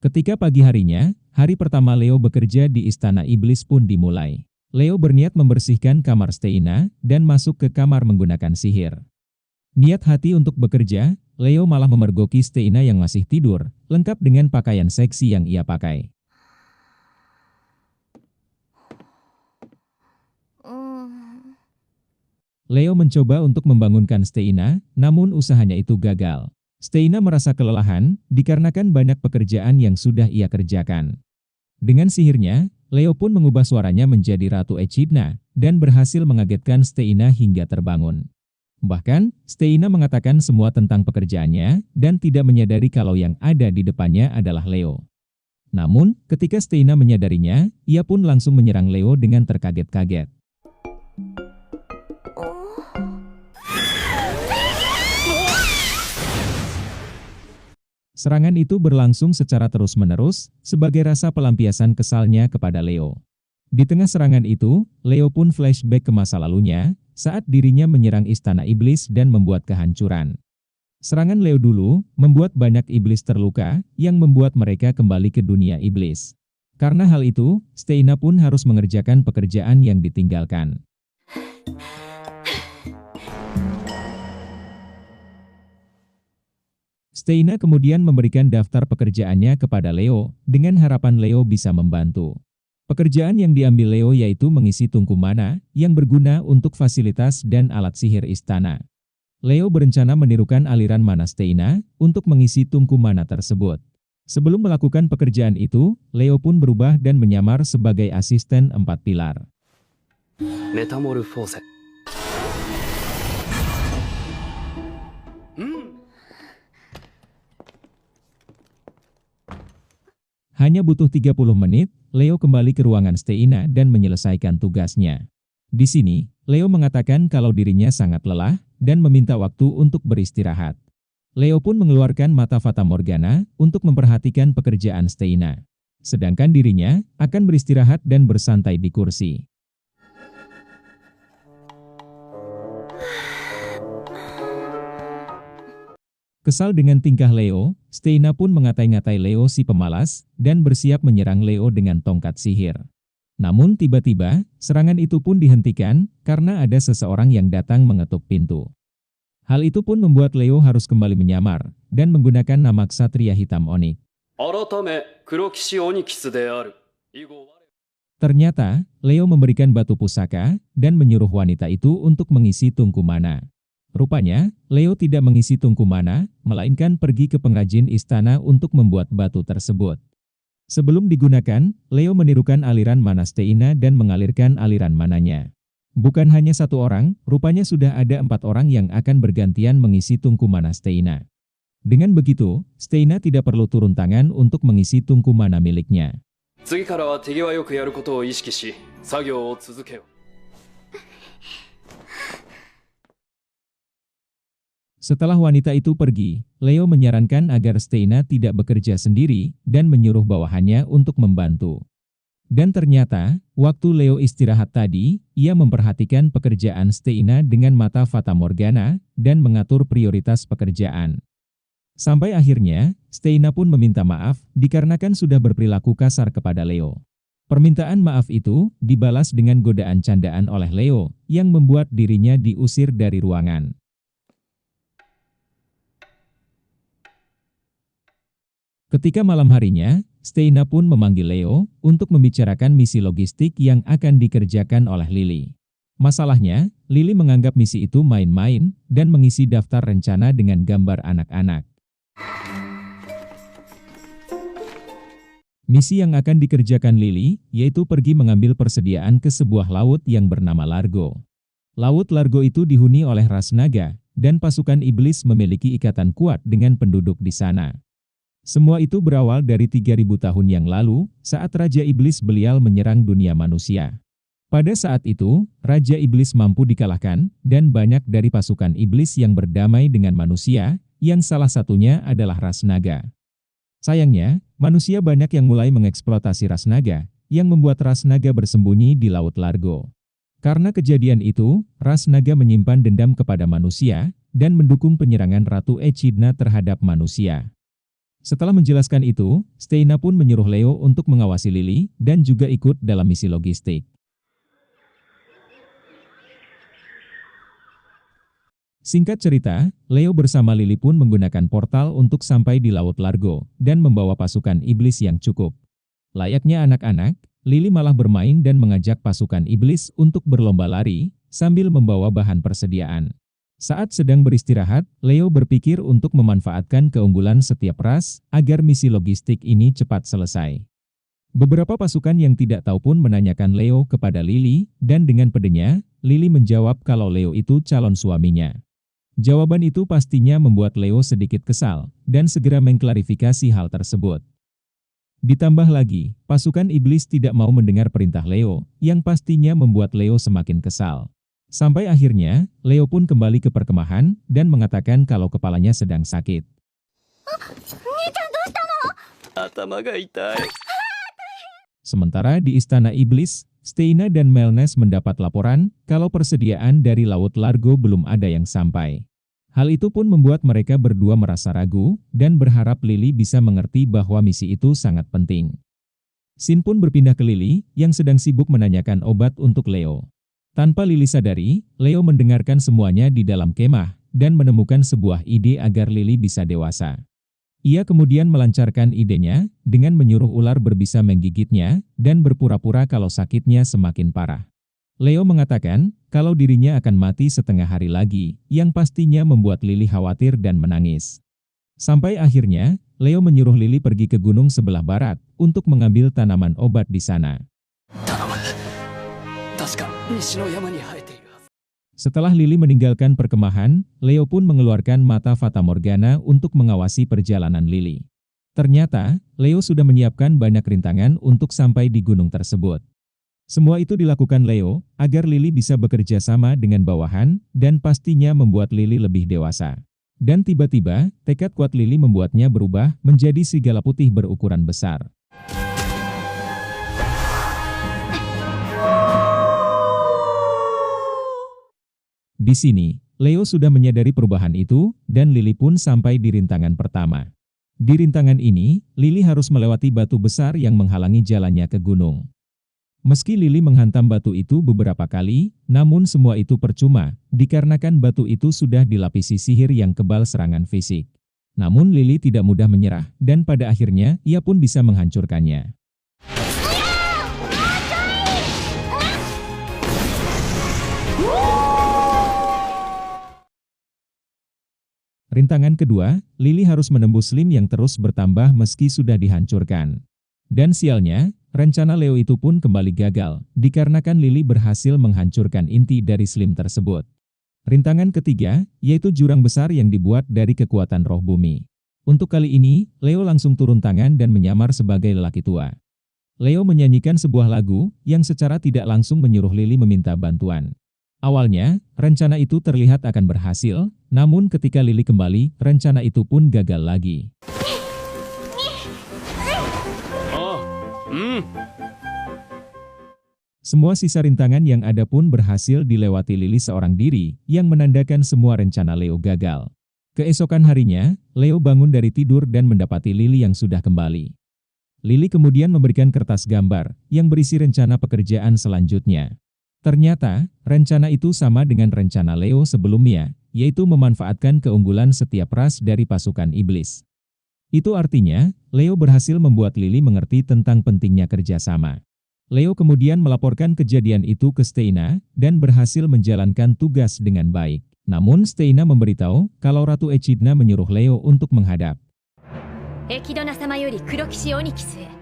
Ketika pagi harinya, hari pertama Leo bekerja di Istana Iblis pun dimulai. Leo berniat membersihkan kamar Steina dan masuk ke kamar menggunakan sihir. Niat hati untuk bekerja, Leo malah memergoki Steina yang masih tidur, lengkap dengan pakaian seksi yang ia pakai. Leo mencoba untuk membangunkan Steina, namun usahanya itu gagal. Steina merasa kelelahan dikarenakan banyak pekerjaan yang sudah ia kerjakan. Dengan sihirnya, Leo pun mengubah suaranya menjadi Ratu Echidna dan berhasil mengagetkan Steina hingga terbangun. Bahkan, Steina mengatakan semua tentang pekerjaannya dan tidak menyadari kalau yang ada di depannya adalah Leo. Namun, ketika Steina menyadarinya, ia pun langsung menyerang Leo dengan terkaget-kaget. Serangan itu berlangsung secara terus-menerus, sebagai rasa pelampiasan kesalnya kepada Leo. Di tengah serangan itu, Leo pun flashback ke masa lalunya, saat dirinya menyerang Istana Iblis dan membuat kehancuran. Serangan Leo dulu, membuat banyak iblis terluka, yang membuat mereka kembali ke dunia iblis. Karena hal itu, Steina pun harus mengerjakan pekerjaan yang ditinggalkan. Steina kemudian memberikan daftar pekerjaannya kepada Leo, dengan harapan Leo bisa membantu. Pekerjaan yang diambil Leo yaitu mengisi tungku mana, yang berguna untuk fasilitas dan alat sihir istana. Leo berencana menirukan aliran mana Steina, untuk mengisi tungku mana tersebut. Sebelum melakukan pekerjaan itu, Leo pun berubah dan menyamar sebagai asisten 4 pilar. Metamorfose. Hanya butuh 30 menit, Leo kembali ke ruangan Steina dan menyelesaikan tugasnya. Di sini, Leo mengatakan kalau dirinya sangat lelah dan meminta waktu untuk beristirahat. Leo pun mengeluarkan mata Fata Morgana untuk memperhatikan pekerjaan Steina. Sedangkan dirinya akan beristirahat dan bersantai di kursi. Kesal dengan tingkah Leo, Steina pun mengatai-ngatai Leo si pemalas dan bersiap menyerang Leo dengan tongkat sihir. Namun tiba-tiba, serangan itu pun dihentikan karena ada seseorang yang datang mengetuk pintu. Hal itu pun membuat Leo harus kembali menyamar dan menggunakan nama Ksatria Hitam Onyx. Ternyata, Leo memberikan batu pusaka dan menyuruh wanita itu untuk mengisi tungku mana. Rupanya, Leo tidak mengisi tungku mana, melainkan pergi ke pengrajin istana untuk membuat batu tersebut. Sebelum digunakan, Leo menirukan aliran mana Steina dan mengalirkan aliran mananya. Bukan hanya satu orang, rupanya sudah ada 4 orang yang akan bergantian mengisi tungku mana Steina. Dengan begitu, Steina tidak perlu turun tangan untuk mengisi tungku mana miliknya. Setelah wanita itu pergi, Leo menyarankan agar Steina tidak bekerja sendiri dan menyuruh bawahannya untuk membantu. Dan ternyata, waktu Leo istirahat tadi, ia memperhatikan pekerjaan Steina dengan mata Fata Morgana dan mengatur prioritas pekerjaan. Sampai akhirnya, Steina pun meminta maaf dikarenakan sudah berperilaku kasar kepada Leo. Permintaan maaf itu dibalas dengan godaan candaan oleh Leo yang membuat dirinya diusir dari ruangan. Ketika malam harinya, Steina pun memanggil Leo untuk membicarakan misi logistik yang akan dikerjakan oleh Lily. Masalahnya, Lily menganggap misi itu main-main dan mengisi daftar rencana dengan gambar anak-anak. Misi yang akan dikerjakan Lily yaitu pergi mengambil persediaan ke sebuah laut yang bernama Largo. Laut Largo itu dihuni oleh ras naga, dan pasukan iblis memiliki ikatan kuat dengan penduduk di sana. Semua itu berawal dari 3000 tahun yang lalu, saat Raja Iblis Belial menyerang dunia manusia. Pada saat itu, Raja Iblis mampu dikalahkan, dan banyak dari pasukan iblis yang berdamai dengan manusia, yang salah satunya adalah ras naga. Sayangnya, manusia banyak yang mulai mengeksploitasi ras naga, yang membuat ras naga bersembunyi di Laut Largo. Karena kejadian itu, ras naga menyimpan dendam kepada manusia, dan mendukung penyerangan Ratu Echidna terhadap manusia. Setelah menjelaskan itu, Steina pun menyuruh Leo untuk mengawasi Lily dan juga ikut dalam misi logistik. Singkat cerita, Leo bersama Lily pun menggunakan portal untuk sampai di Laut Largo dan membawa pasukan iblis yang cukup. Layaknya anak-anak, Lily malah bermain dan mengajak pasukan iblis untuk berlomba lari sambil membawa bahan persediaan. Saat sedang beristirahat, Leo berpikir untuk memanfaatkan keunggulan setiap ras agar misi logistik ini cepat selesai. Beberapa pasukan yang tidak tahu pun menanyakan Leo kepada Lily, dan dengan pedenya, Lily menjawab kalau Leo itu calon suaminya. Jawaban itu pastinya membuat Leo sedikit kesal, dan segera mengklarifikasi hal tersebut. Ditambah lagi, pasukan iblis tidak mau mendengar perintah Leo, yang pastinya membuat Leo semakin kesal. Sampai akhirnya, Leo pun kembali ke perkemahan, dan mengatakan kalau kepalanya sedang sakit. Sementara di Istana Iblis, Steina dan Melnes mendapat laporan kalau persediaan dari Laut Largo belum ada yang sampai. Hal itu pun membuat mereka berdua merasa ragu dan berharap Lily bisa mengerti bahwa misi itu sangat penting. Sin pun berpindah ke Lily yang sedang sibuk menanyakan obat untuk Leo. Tanpa Lily sadari, Leo mendengarkan semuanya di dalam kemah dan menemukan sebuah ide agar Lily bisa dewasa. Ia kemudian melancarkan idenya dengan menyuruh ular berbisa menggigitnya dan berpura-pura kalau sakitnya semakin parah. Leo mengatakan kalau dirinya akan mati setengah hari lagi, yang pastinya membuat Lily khawatir dan menangis. Sampai akhirnya, Leo menyuruh Lily pergi ke gunung sebelah barat untuk mengambil tanaman obat di sana. Setelah Lily meninggalkan perkemahan, Leo pun mengeluarkan mata Fata Morgana untuk mengawasi perjalanan Lily. Ternyata, Leo sudah menyiapkan banyak rintangan untuk sampai di gunung tersebut. Semua itu dilakukan Leo agar Lily bisa bekerja sama dengan bawahan dan pastinya membuat Lily lebih dewasa. Dan tiba-tiba, tekad kuat Lily membuatnya berubah menjadi serigala putih berukuran besar. Di sini, Leo sudah menyadari perubahan itu, dan Lily pun sampai di rintangan pertama. Di rintangan ini, Lily harus melewati batu besar yang menghalangi jalannya ke gunung. Meski Lily menghantam batu itu beberapa kali, namun semua itu percuma, dikarenakan batu itu sudah dilapisi sihir yang kebal serangan fisik. Namun Lily tidak mudah menyerah, dan pada akhirnya, ia pun bisa menghancurkannya. Rintangan kedua, Lily harus menembus Slim yang terus bertambah meski sudah dihancurkan. Dan sialnya, rencana Leo itu pun kembali gagal, dikarenakan Lily berhasil menghancurkan inti dari Slim tersebut. Rintangan ketiga, yaitu jurang besar yang dibuat dari kekuatan roh bumi. Untuk kali ini, Leo langsung turun tangan dan menyamar sebagai lelaki tua. Leo menyanyikan sebuah lagu yang secara tidak langsung menyuruh Lily meminta bantuan. Awalnya, rencana itu terlihat akan berhasil, namun ketika Lily kembali, rencana itu pun gagal lagi. Semua sisa rintangan yang ada pun berhasil dilewati Lily seorang diri, yang menandakan semua rencana Leo gagal. Keesokan harinya, Leo bangun dari tidur dan mendapati Lily yang sudah kembali. Lily kemudian memberikan kertas gambar, yang berisi rencana pekerjaan selanjutnya. Ternyata, rencana itu sama dengan rencana Leo sebelumnya, yaitu memanfaatkan keunggulan setiap ras dari pasukan iblis. Itu artinya, Leo berhasil membuat Lily mengerti tentang pentingnya kerjasama. Leo kemudian melaporkan kejadian itu ke Steina, dan berhasil menjalankan tugas dengan baik. Namun Steina memberitahu kalau Ratu Echidna menyuruh Leo untuk menghadap. エキドナ様より黒騎士オニキスへ